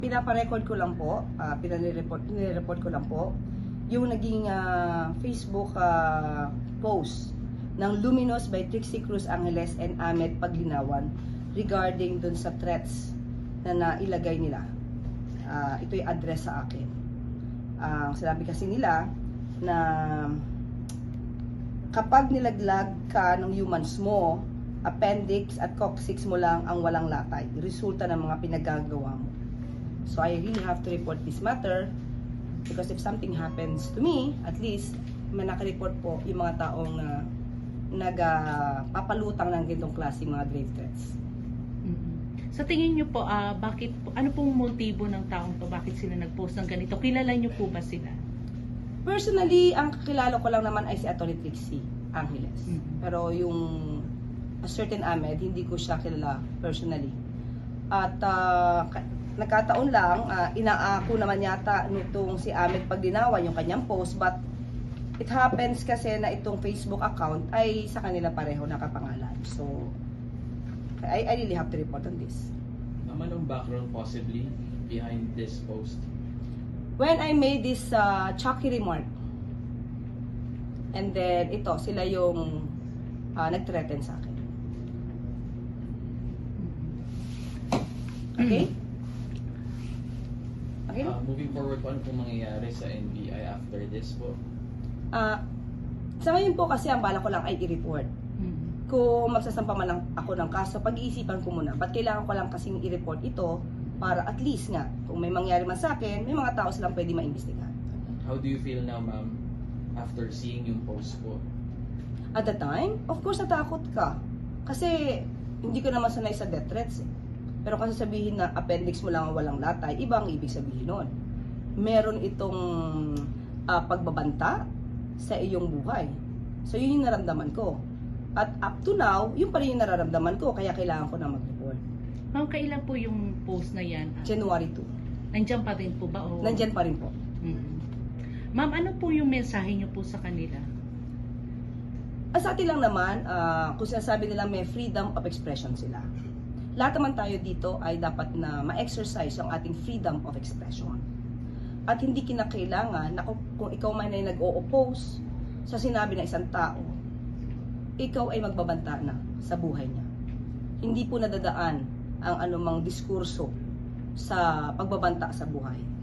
Pinaparecord ko lang po, pinire-report ko lang po yung naging Facebook post ng Luminous by Trixie Cruz Angeles and Ahmed Paglinawan regarding dun sa threats na nailagay nila. Ito yung address sa akin. Sinabi kasi nila na kapag nilaglag ka ng humans mo, appendix at coccyx mo lang ang walang latay, resulta ng mga pinagagawa mo. So I really have to report this matter because if something happens to me, at least may nakareport po yung mga taong nagpapalutang ng ganitong klase mga grave threats. Sa tingin niyo po, ano pong motibo ng taong to? Bakit sila nag-post ng ganito? Kilala niyo po ba sila? Personally, ang kakilala ko lang naman ay si Atty. Trixie Angeles. Pero yung a certain Ahmed, hindi ko siya kilala personally. At nagkataon lang, inaako naman yata nitong si Ahmed Paglinawan yung kanyang post, but it happens kasi na itong Facebook account ay sa kanila pareho nakapangalan. So, I really have to report on this. Anong background possibly behind this post? When I made this chucky remark, and then ito, sila yung nag-threaten sa akin. Okay? Okay? Moving forward, ano pong mangyayari sa NBI after this po? Sa ngayon po kasi ang bala ko lang ay i-report. Kung magsasampa man lang ako ng kaso, pag-iisipan ko muna. Ba't kailangan ko lang kasing i-report ito para at least nga, kung may mangyari man sa akin, may mga tao silang pwede maimbestigahan. How do you feel now, ma'am, after seeing yung post po? At the time, of course, natakot ka. Kasi hindi ko naman sanay sa death threats. Pero kasi sabihin na appendix mo lang ang walang latay, iba ang ibig sabihin nun. Meron itong pagbabanta sa iyong buhay. So yun yung naramdaman ko. At up to now, yun pa rin yung nararamdaman ko, kaya kailangan ko na mag-report. Ma'am, kailan po yung post na yan? January 2. Nandiyan pa rin po ba? O... Nandyan pa rin po. Ma'am, ano po yung mensahe niyo po sa kanila? Sa atin lang naman, kung sinasabi nila may freedom of expression sila. Lahat naman tayo dito ay dapat na ma-exercise ang ating freedom of expression. At hindi kinakailangan na kung ikaw man ay nag-o-oppose sa sinabi ng isang tao, ikaw ay magbabanta na sa buhay niya. Hindi po nadadaan ang anumang diskurso sa pagbabanta sa buhay.